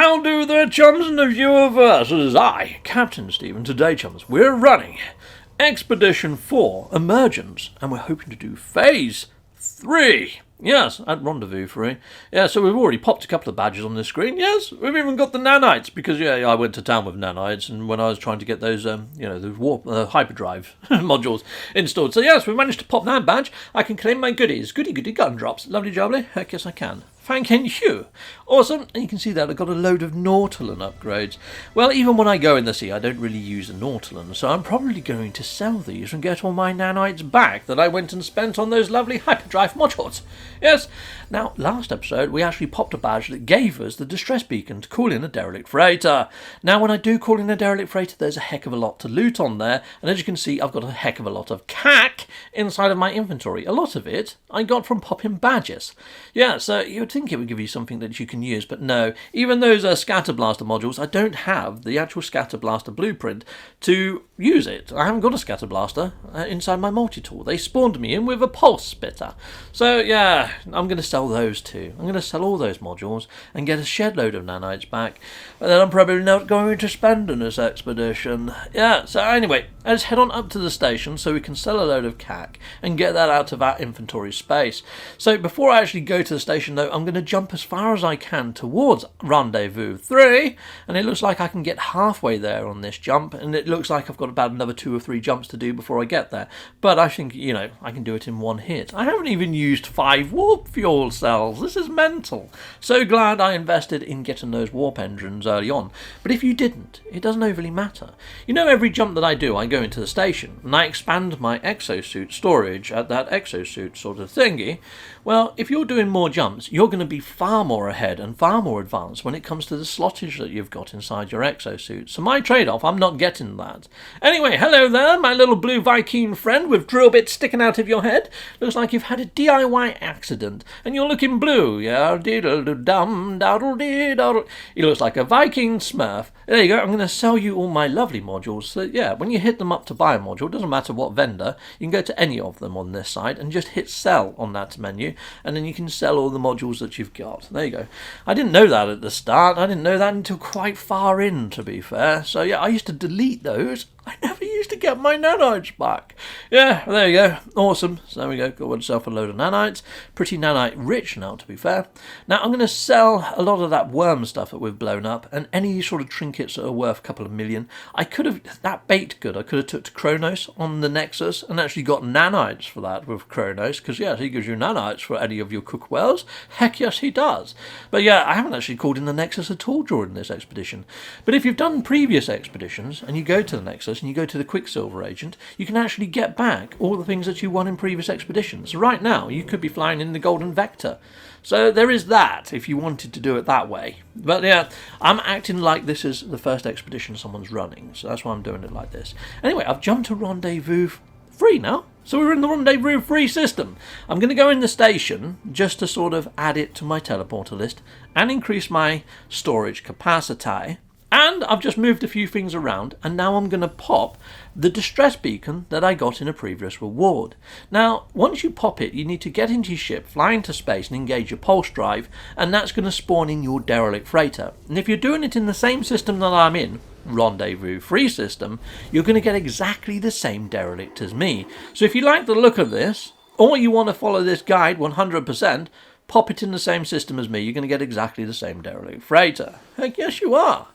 How do the chums and the viewerverse? It is I, Captain Steve, and today, chums, we're running Expedition 4, Emergence, and we're hoping to do Phase 3. Yes, at Rendezvous 3. Yeah, so we've already popped a couple of badges on this screen. Yes, we've even got the nanites, because, yeah, I went to town with nanites, and when I was trying to get those, those warp, hyperdrive modules installed. So, yes, we managed to pop that badge. I can claim my goodies. Goody gun drops. Lovely jubbly. Heck yes, I can. Thank you. Awesome. And you can see that I've got a load of Nautilin upgrades. Well, even when I go in the sea, I don't really use a Nautilin, so I'm probably going to sell these and get all my nanites back that I went and spent on those lovely hyperdrive modules. Yes. Now, last episode, we actually popped a badge that gave us the distress beacon to call in a derelict freighter. Now, when I do call in a derelict freighter, there's a heck of a lot to loot on there, and as you can see, I've got a heck of a lot of CAC inside of my inventory. A lot of it I got from popping badges. Yeah, so you would think it would give you something that you can use, but no. Even those scatter blaster modules, I don't have the actual scatter blaster blueprint to use it. I haven't got a scatter blaster inside my multi-tool. They spawned me in with a pulse spitter. So yeah, I'm going to sell those too. I'm going to sell all those modules and get a shed load of nanites back, but then I'm probably not going to spend on this expedition. Yeah, so anyway, let's head on up to the station so we can sell a load of CAC and get that out of our inventory space. So before I actually go to the station though, I'm going to jump as far as I can towards Rendezvous 3, and it looks like I can get halfway there on this jump, and it looks like I've got about another 2 or 3 jumps to do before I get there, but I think, I can do it in one hit. I haven't even used 5 warp fuel cells. This is mental. So glad I invested in getting those warp engines early on, but if you didn't, it doesn't overly matter. Every jump that I do, I go into the station, and I expand my exosuit storage at that exosuit sort of thingy. Well, if you're doing more jumps, you're going to be far more ahead and far more advanced when it comes to the slottage that you've got inside your exosuit. So my trade-off, I'm not getting that. Anyway, hello there, my little blue Viking friend with drill bits sticking out of your head. Looks like you've had a DIY accident, and you're looking blue. Yeah, diddle-dum, daddle-dee-daddle. He looks like a Viking smurf. There you go, I'm going to sell you all my lovely modules. So yeah, when you hit them up to buy a module, doesn't matter what vendor, you can go to any of them on this side and just hit sell on that menu, and then you can sell all the modules that you've got. There you go. I didn't know that at the start. I didn't know that until quite far in, to be fair. So yeah, I used to delete those. I never used to get my nanites back. Yeah, there you go. Awesome. So there we go. Got myself a load of nanites. Pretty nanite rich now, to be fair. Now I'm going to sell a lot of that worm stuff that we've blown up, and any sort of trinkets that are worth a couple of million. I could have, that bait good, I could have took to Kronos on the Nexus and actually got nanites for that with Kronos, because yes, he gives you nanites for any of your cook wells. Heck yes, he does. But yeah, I haven't actually called in the Nexus at all during this expedition. But if you've done previous expeditions and you go to the Nexus and you go to the Quicksilver agent, you can actually get back all the things that you won in previous expeditions. Right now, you could be flying in the Golden Vector. So there is that, if you wanted to do it that way. But yeah, I'm acting like this is the first expedition someone's running, so that's why I'm doing it like this. Anyway, I've jumped to Rendezvous 3 now. So we're in the Rendezvous 3 system. I'm going to go in the station just to sort of add it to my teleporter list and increase my storage capacity. And I've just moved a few things around, and now I'm going to pop the distress beacon that I got in a previous reward. Now, once you pop it, you need to get into your ship, fly into space, and engage your pulse drive, and that's going to spawn in your derelict freighter. And if you're doing it in the same system that I'm in, Rendezvous 3 system, you're going to get exactly the same derelict as me. So if you like the look of this, or you want to follow this guide 100%, pop it in the same system as me. You're going to get exactly the same derelict freighter. Heck yes, you are.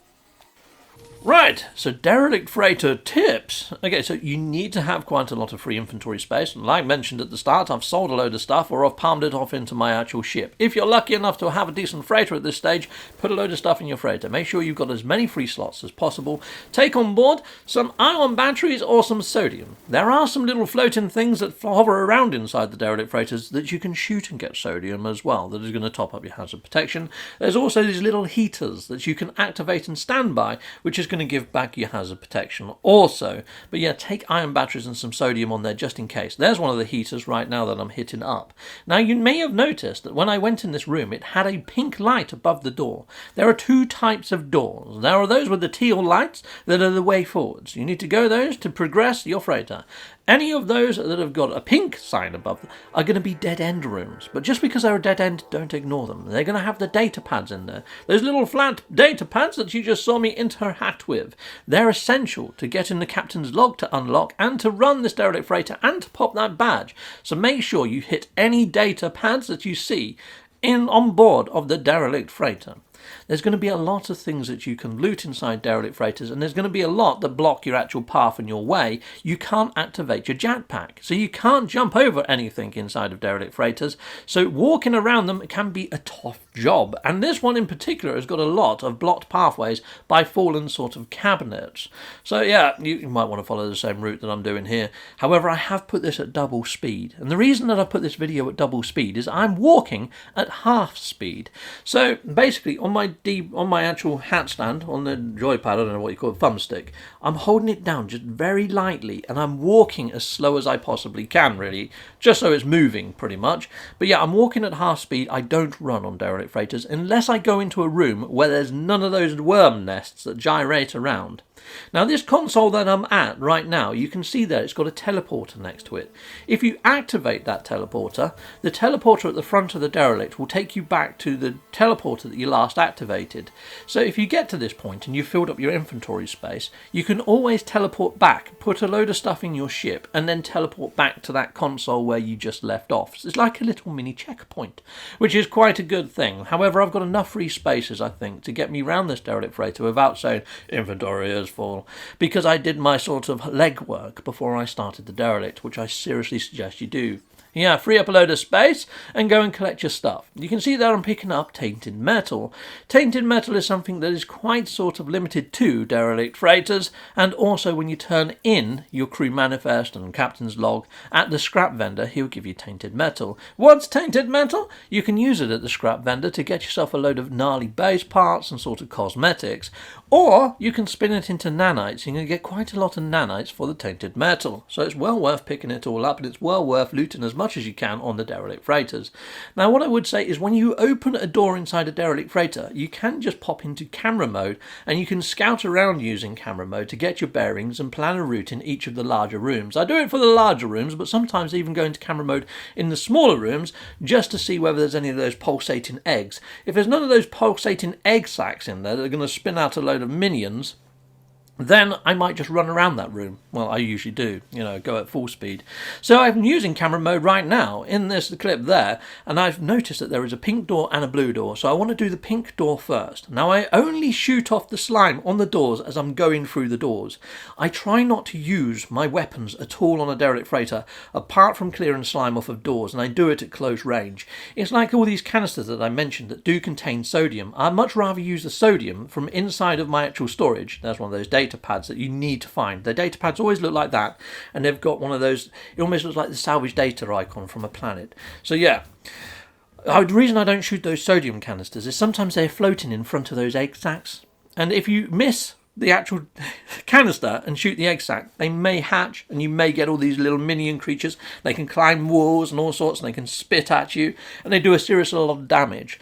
Right, so derelict freighter tips. Okay, so you need to have quite a lot of free inventory space. And like mentioned at the start, I've sold a load of stuff or I've palmed it off into my actual ship. If you're lucky enough to have a decent freighter at this stage, put a load of stuff in your freighter. Make sure you've got as many free slots as possible. Take on board some ion batteries or some sodium. There are some little floating things that hover around inside the derelict freighters that you can shoot and get sodium as well. That is going to top up your hazard protection. There's also these little heaters that you can activate and stand by, which is going to give back your hazard protection also. But yeah, take iron batteries and some sodium on there just in case. There's one of the heaters right now that I'm hitting up. Now, you may have noticed that when I went in this room, it had a pink light above the door. There are two types of doors. There are those with the teal lights that are the way forwards. You need to go those to progress your freighter. Any of those that have got a pink sign above them are going to be dead-end rooms. But just because they're a dead-end, don't ignore them. They're going to have the data pads in there. Those little flat data pads that you just saw me interact with. They're essential to get in the captain's log to unlock and to run this derelict freighter and to pop that badge. So make sure you hit any data pads that you see on board of the derelict freighter. There's going to be a lot of things that you can loot inside derelict freighters, and there's going to be a lot that block your actual path and your way. You can't activate your jetpack, so you can't jump over anything inside of derelict freighters, so walking around them can be a tough job. And this one in particular has got a lot of blocked pathways by fallen sort of cabinets. So yeah, you might want to follow the same route that I'm doing here. However, I have put this at double speed, and the reason that I put this video at double speed is I'm walking at half speed. So basically, on my actual hat stand, on the joypad, I don't know what you call it, thumbstick, I'm holding it down just very lightly, and I'm walking as slow as I possibly can, really, just so it's moving, pretty much. But yeah, I'm walking at half speed. I don't run on derelict freighters unless I go into a room where there's none of those worm nests that gyrate around. Now, this console that I'm at right now, you can see there it's got a teleporter next to it. If you activate that teleporter, the teleporter at the front of the derelict will take you back to the teleporter that you last activated. So if you get to this point and you've filled up your inventory space, you can always teleport back, put a load of stuff in your ship, and then teleport back to that console where you just left off. So it's like a little mini checkpoint, which is quite a good thing. However, I've got enough free spaces, I think, to get me around this derelict freighter without saying inventory is full, because I did my sort of legwork before I started the derelict, which I seriously suggest you do. Yeah, free up a load of space and go and collect your stuff. You can see there I'm picking up tainted metal. Tainted metal is something that is quite sort of limited to derelict freighters, and also when you turn in your crew manifest and captain's log at the scrap vendor, he'll give you tainted metal. What's tainted metal? You can use it at the scrap vendor to get yourself a load of gnarly base parts and sort of cosmetics, or you can spin it into nanites. You can get quite a lot of nanites for the tainted metal. So it's well worth picking it all up, and it's well worth looting as much as you can on the derelict freighters. Now, what I would say is when you open a door inside a derelict freighter, you can just pop into camera mode, and you can scout around using camera mode to get your bearings and plan a route in each of the larger rooms. I do it for the larger rooms, but sometimes even go into camera mode in the smaller rooms just to see whether there's any of those pulsating eggs. If there's none of those pulsating egg sacs in there that are going to spin out a load of minions, then I might just run around that room. Well, I usually do, go at full speed. So I'm using camera mode right now in this clip there, and I've noticed that there is a pink door and a blue door, so I want to do the pink door first. Now, I only shoot off the slime on the doors as I'm going through the doors. I try not to use my weapons at all on a derelict freighter, apart from clearing slime off of doors, and I do it at close range. It's like all these canisters that I mentioned that do contain sodium. I'd much rather use the sodium from inside of my actual storage. There's one of those data pads that you need to find. The data pads always look like that, and they've got one of those, it almost looks like the salvage data icon from a planet. So yeah, the reason I don't shoot those sodium canisters is sometimes they're floating in front of those egg sacs, and if you miss the actual canister and shoot the egg sac, they may hatch, and you may get all these little minion creatures. They can climb walls and all sorts, and they can spit at you, and they do a serious lot of damage.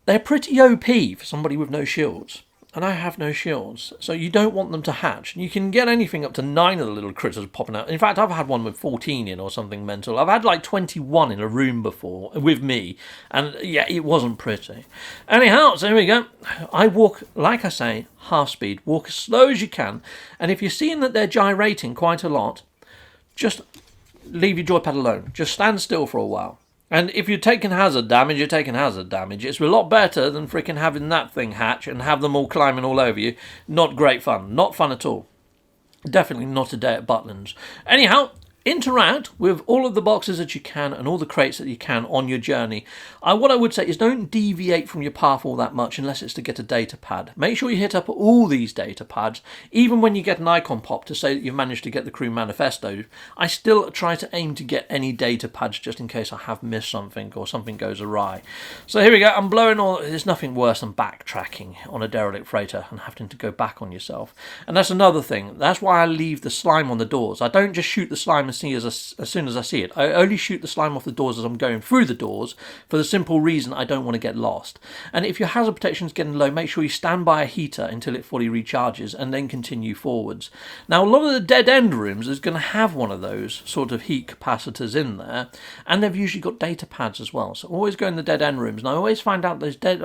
They're pretty OP for somebody with no shields, and I have no shields, so you don't want them to hatch. You can get anything up to 9 of the little critters popping out. In fact, I've had one with 14 in or something mental. I've had like 21 in a room before with me, and yeah, it wasn't pretty. Anyhow, so here we go. I walk, like I say, half speed. Walk as slow as you can, and if you're seeing that they're gyrating quite a lot, just leave your joypad alone. Just stand still for a while. And if you're taking hazard damage, you're taking hazard damage. It's a lot better than freaking having that thing hatch and have them all climbing all over you. Not great fun. Not fun at all. Definitely not a day at Butlins. Anyhow, interact with all of the boxes that you can and all the crates that you can on your journey. What I would say is don't deviate from your path all that much unless it's to get a data pad. Make sure you hit up all these data pads. Even when you get an icon pop to say that you've managed to get the crew manifesto, I still try to aim to get any data pads just in case I have missed something or something goes awry. So here we go. I'm blowing all. There's nothing worse than backtracking on a derelict freighter and having to go back on yourself. And that's another thing. That's why I leave the slime on the doors. I don't just shoot the slime as soon as I see it. I only shoot the slime off the doors as I'm going through the doors for the simple reason I don't want to get lost. And if your hazard protection is getting low, make sure you stand by a heater until it fully recharges and then continue forwards. Now, a lot of the dead end rooms is going to have one of those sort of heat capacitors in there, and they've usually got data pads as well. So always go in the dead end rooms, and I always find those dead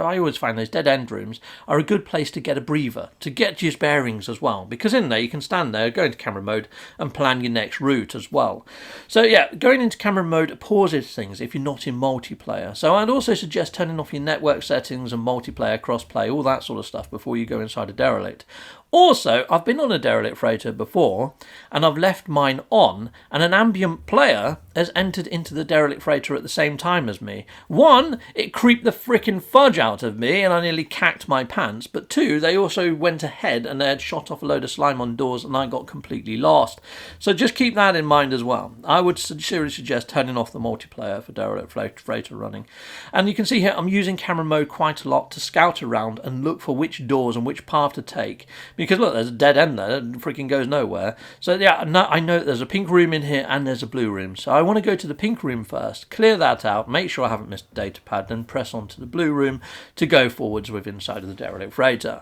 end rooms are a good place to get a breather, to get your bearings as well, because in there you can stand there, go into camera mode and plan your next route as well. So yeah, going into camera mode pauses things if you're not in multiplayer. So I'd also suggest turning off your network settings and multiplayer, crossplay, all that sort of stuff before you go inside a derelict. Also, I've been on a derelict freighter before, and I've left mine on, and an ambient player has entered into the derelict freighter at the same time as me. One, it creeped the frickin' fudge out of me, and I nearly cacked my pants. But two, they also went ahead, and they had shot off a load of slime on doors, and I got completely lost. So just keep that in mind as well. I would seriously suggest turning off the multiplayer for derelict freighter running. And you can see here, I'm using camera mode quite a lot to scout around and look for which doors and which path to take. Because look, there's a dead end there, it freaking goes nowhere. So yeah, I know there's a pink room in here and there's a blue room. So I want to go to the pink room first, clear that out, make sure I haven't missed a data pad, then press on to the blue room to go forwards with inside of the derelict freighter.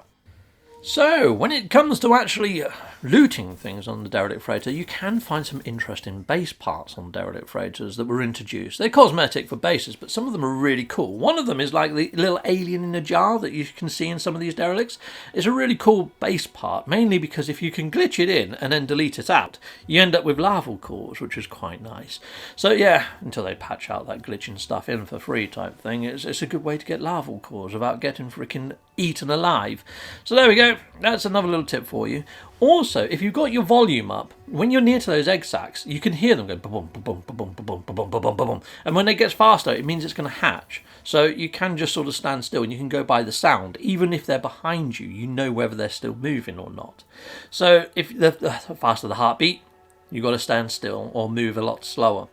So, when it comes to actually looting things on the derelict freighter, you can find some interesting base parts on derelict freighters that were introduced. They're cosmetic for bases, but some of them are really cool. One of them is like the little alien in a jar that you can see in some of these derelicts. It's a really cool base part, mainly because if you can glitch it in and then delete it out, you end up with larval cores, which is quite nice. So yeah, until they patch out that glitching stuff in for free type thing, it's a good way to get larval cores without getting freaking eaten alive. So there we go. That's another little tip for you. Also, if you've got your volume up, when you're near to those egg sacs, you can hear them go ba-boom, ba-boom, ba-boom, ba-boom, ba-boom, ba-boom, ba-boom. And when it gets faster, it means it's going to hatch. So you can just sort of stand still and you can go by the sound. Even if they're behind you, you know whether they're still moving or not. So if the faster the heartbeat, you've got to stand still or move a lot slower.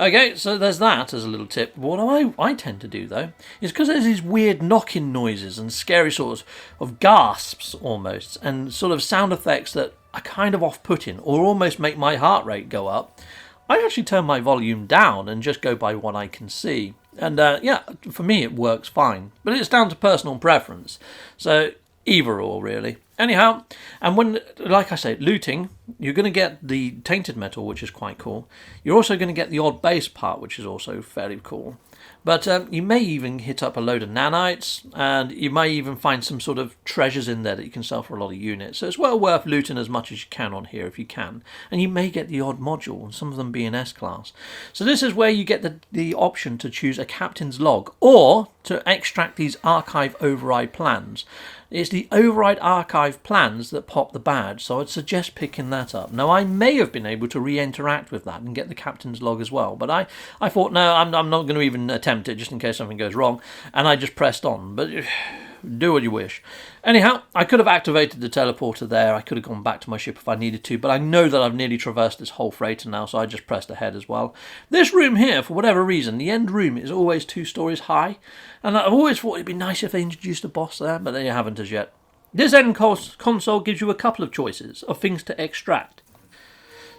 Okay, so there's that as a little tip. What I tend to do, though, is because there's these weird knocking noises and scary sorts of gasps almost, and sort of sound effects that are kind of off-putting or almost make my heart rate go up, I actually turn my volume down and just go by what I can see. And yeah, for me it works fine. But it's down to personal preference. So either or, really. Anyhow, and when, like I say, looting, you're going to get the tainted metal, which is quite cool. You're also going to get the odd base part, which is also fairly cool. But you may even hit up a load of nanites, and you may even find some sort of treasures in there that you can sell for a lot of units. So it's well worth looting as much as you can on here if you can. And you may get the odd module, and some of them being S-Class. So this is where you get the option to choose a captain's log, or to extract these archive override plans. It's the override archive plans that pop the badge, so I'd suggest picking that up. Now, I may have been able to re-interact with that and get the captain's log as well, but I thought, no, I'm not going to even attempt it just in case something goes wrong, and I just pressed on, but do what you wish. Anyhow, I could have activated the teleporter there, I could have gone back to my ship if I needed to, but I know that I've nearly traversed this whole freighter now, so I just pressed ahead as well. This room here, for whatever reason, the end room is always 2 stories high, and I've always thought it'd be nice if they introduced a boss there, but they haven't as yet. This end console gives you a couple of choices of things to extract.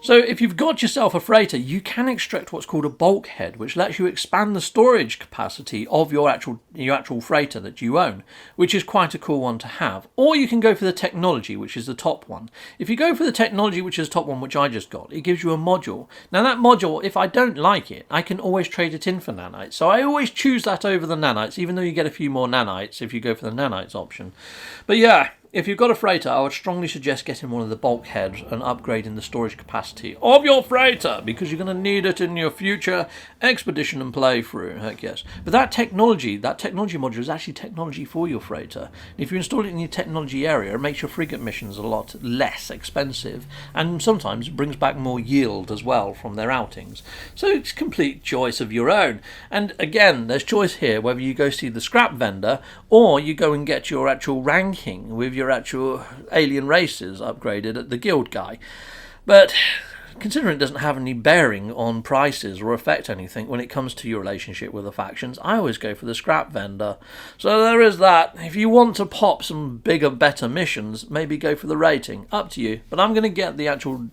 So if you've got yourself a freighter, you can extract what's called a bulkhead, which lets you expand the storage capacity of your actual freighter that you own, which is quite a cool one to have. Or you can go for the technology, which is the top one. If you go for the technology, which is the top one, which I just got, it gives you a module. Now that module, if I don't like it, I can always trade it in for nanites. So I always choose that over the nanites, even though you get a few more nanites if you go for the nanites option. But yeah, if you've got a freighter, I would strongly suggest getting one of the bulkheads and upgrading the storage capacity of your freighter, because you're going to need it in your future expedition and playthrough. Heck yes. But that technology module is actually technology for your freighter. If you install it in your technology area, it makes your frigate missions a lot less expensive, and sometimes brings back more yield as well from their outings. So it's complete choice of your own. And again, there's choice here whether you go see the scrap vendor or you go and get your actual ranking with your actual alien races upgraded at the guild guy. But considering it doesn't have any bearing on prices or affect anything when it comes to your relationship with the factions, I always go for the scrap vendor. So there is that. If you want to pop some bigger, better missions, maybe go for the rating. Up to you. But I'm going to get the actual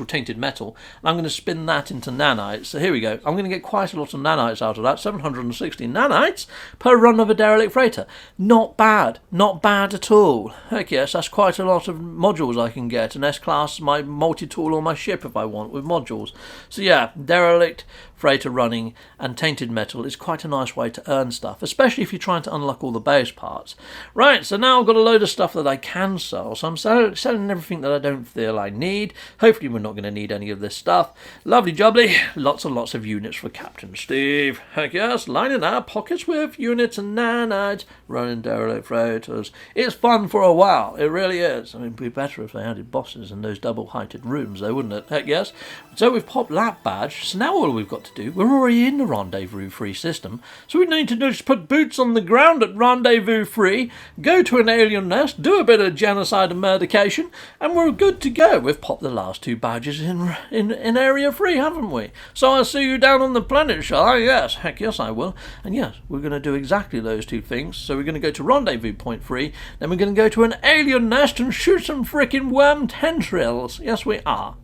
tainted metal, and I'm going to spin that into nanites. So here we go. I'm going to get quite a lot of nanites out of that. 760 nanites per run of a derelict freighter. Not bad. Not bad at all. Heck yes, that's quite a lot of modules I can get. An S-class, my multi-tool on my ship if I want, with modules. So yeah, derelict freighter running and tainted metal is quite a nice way to earn stuff, especially if you're trying to unlock all the base parts. Right, so now I've got a load of stuff that I can sell, so I'm selling everything that I don't feel I need. Hopefully we're not going to need any of this stuff. Lovely jubbly, lots and lots of units for Captain Steve. Heck yes, lining our pockets with units and nanites, running derelict freighters. It's fun for a while, it really is. I mean, it'd be better if they added bosses in those double-heighted rooms though, wouldn't it? Heck yes. So we've popped that badge, so now all we've got to do, we're already in the Rendezvous free system, so we need to just put boots on the ground at Rendezvous free, go to an alien nest, do a bit of genocide and murdercation, and we're good to go. We've popped the last two badges in area free, haven't we? So I'll see you down on the planet, shall I? Yes, heck yes I will. And yes, we're going to do exactly those two things. So we're going to go to Rendezvous point 3, then we're going to go to an alien nest and shoot some frickin' worm tendrils. Yes we are.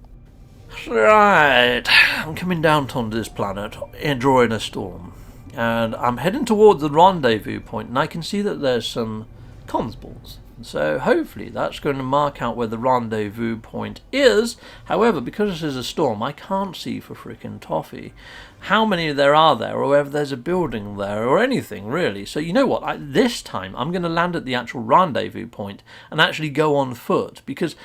Right, I'm coming down onto this planet, enjoying a storm, and I'm heading towards the rendezvous point, and I can see that there's some comms balls. So hopefully that's going to mark out where the rendezvous point is. However, because this is a storm, I can't see for frickin' toffee how many there are there, or whether there's a building there, or anything really. So you know what, this time I'm going to land at the actual rendezvous point and actually go on foot, because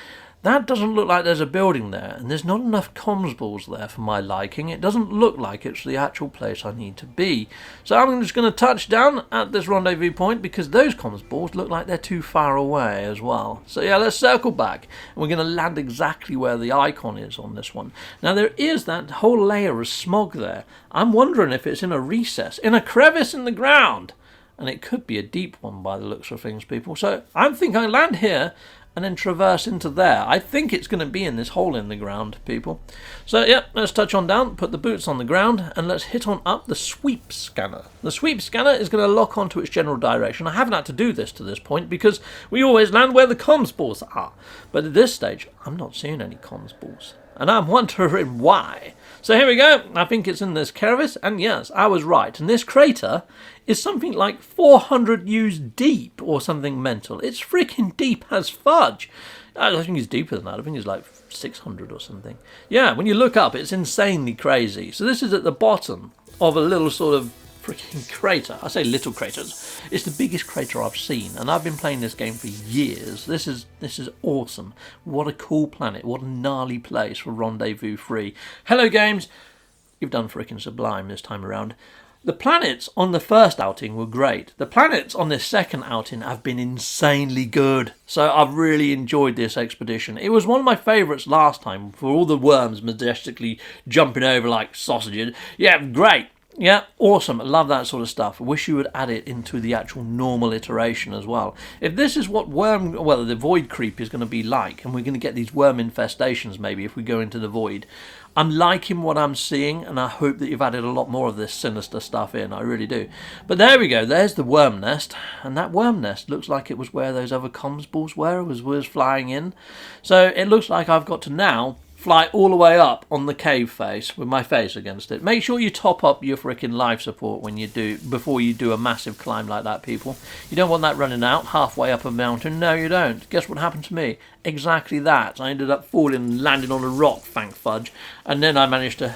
that doesn't look like there's a building there, and there's not enough comms balls there for my liking. It doesn't look like it's the actual place I need to be. So I'm just going to touch down at this rendezvous point, because those comms balls look like they're too far away as well. So yeah, let's circle back, and we're going to land exactly where the icon is on this one. Now there is that whole layer of smog there. I'm wondering if it's in a recess, in a crevice in the ground. And it could be a deep one by the looks of things, people. So I think I land here and then traverse into there. I think it's going to be in this hole in the ground, people. So, yeah, let's touch on down, put the boots on the ground, and let's hit on up the sweep scanner. The sweep scanner is going to lock onto its general direction. I haven't had to do this to this point because we always land where the comms balls are. But at this stage, I'm not seeing any comms balls, and I'm wondering why. So here we go. I think it's in this crevice, and yes, I was right. And this crater is something like 400 U's deep or something mental. It's freaking deep as fudge. I think it's deeper than that. I think it's like 600 or something. Yeah, when you look up, it's insanely crazy. So this is at the bottom of a little sort of freaking crater. I say little craters. It's the biggest crater I've seen, and I've been playing this game for years. This is awesome. What a cool planet. What a gnarly place for Rendezvous 3. Hello games. You've done freaking sublime this time around. The planets on the first outing were great. The planets on this second outing have been insanely good. So I've really enjoyed this expedition. It was one of my favourites last time, for all the worms majestically jumping over like sausages. Yeah, great. Yeah, awesome. I love that sort of stuff. I wish you would add it into the actual normal iteration as well. If this is what the void creep is going to be like, and we're going to get these worm infestations maybe if we go into the void, I'm liking what I'm seeing, and I hope that you've added a lot more of this sinister stuff in. I really do. But there we go. There's the worm nest, and that worm nest looks like it was where those other comms balls were, was flying in. So it looks like I've got to now fly all the way up on the cave face with my face against it. Make sure you top up your freaking life support before you do a massive climb like that, people. You don't want that running out halfway up a mountain. No, you don't. Guess what happened to me? Exactly that. I ended up falling and landing on a rock, thank fudge. And then I managed to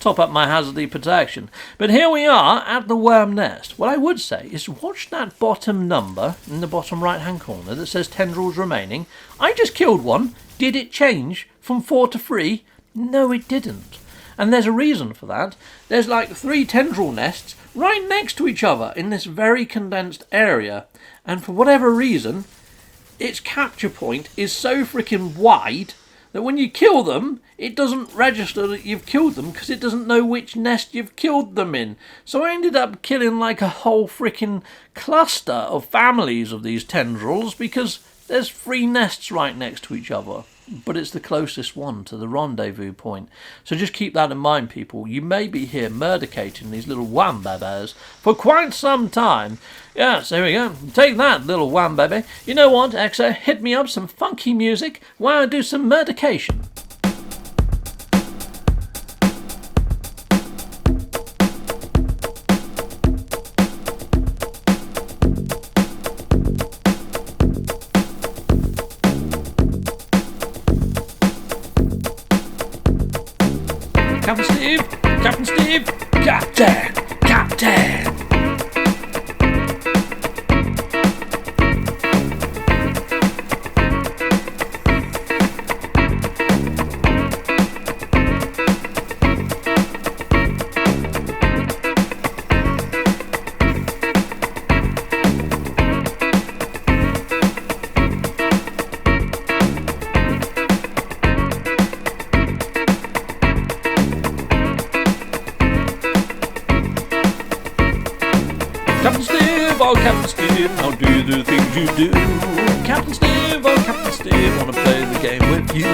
top up my hazardy protection. But here we are at the worm nest. What I would say is watch that bottom number in the bottom right hand corner that says tendrils remaining. I just killed one. Did it change from 4 to 3? No, it didn't. And there's a reason for that. There's like 3 tendril nests right next to each other in this very condensed area. And for whatever reason, its capture point is so freaking wide that when you kill them, it doesn't register that you've killed them because it doesn't know which nest you've killed them in. So I ended up killing like a whole freaking cluster of families of these tendrils because there's 3 nests right next to each other, but it's the closest one to the rendezvous point. So just keep that in mind, people. You may be here murdercating these little wham babas for quite some time. Yes, here we go. Take that, little wham baby. You know what, Exo? Hit me up some funky music while I do some murdercation. Captain Steve, Captain. Captain Steve, I'll do the things you do. Captain Steve, oh Captain Steve, wanna play the game with you.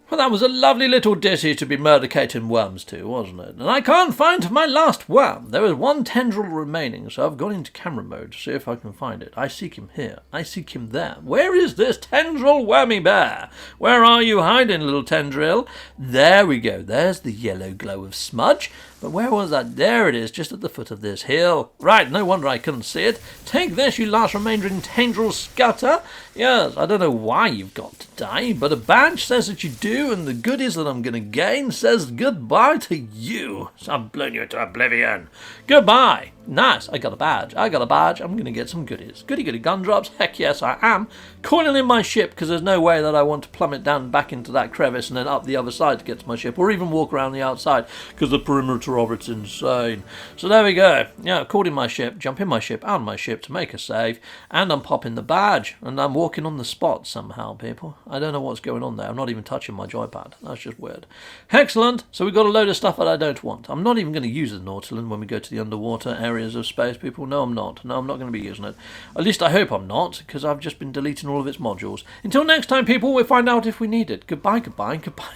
Well, that was a lovely little ditty to be murdercating worms to, wasn't it? And I can't find my last worm. There is 1 tendril remaining, so I've gone into camera mode to see if I can find it. I seek him here. I seek him there. Where is this tendril wormy bear? Where are you hiding, little tendril? There we go. There's the yellow glow of smudge. But where was that? There it is, just at the foot of this hill. Right, no wonder I couldn't see it. Take this, you last remaining tendril scutter. Yes, I don't know why you've got to die, but a badge says that you do, and the goodies that I'm going to gain says goodbye to you. So I've blown you into oblivion. Goodbye. Nice, I got a badge. I'm going to get some goodies. Goody gun drops. Heck yes, I am. Coiling in my ship because there's no way that I want to plummet down back into that crevice and then up the other side to get to my ship, or even walk around the outside because the perimeter of it's insane. So there we go. Yeah, caught in my ship, jump in my ship, out of my ship to make a save, and I'm popping the badge, and I'm walking on the spot somehow, people. I don't know what's going on there. I'm not even touching my joypad. That's just weird. Excellent. So we've got a load of stuff that I don't want. I'm not even going to use the Nautilin when we go to the underwater areas of space, people. No, I'm not. No, I'm not going to be using it. At least I hope I'm not, because I've just been deleting all of its modules. Until next time, people, we'll find out if we need it. Goodbye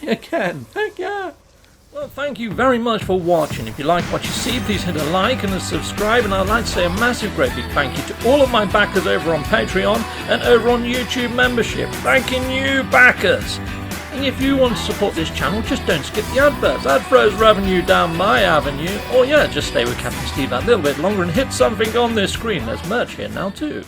again. Heck yeah. Well, thank you very much for watching. If you like what you see, please hit a like and a subscribe. And I'd like to say a massive, great big thank you to all of my backers over on Patreon and over on YouTube membership. Thanking you, backers. And if you want to support this channel, just don't skip the adverts. That throws revenue down my avenue. Or yeah, just stay with Captain Steve that little bit longer and hit something on this screen. There's merch here now too.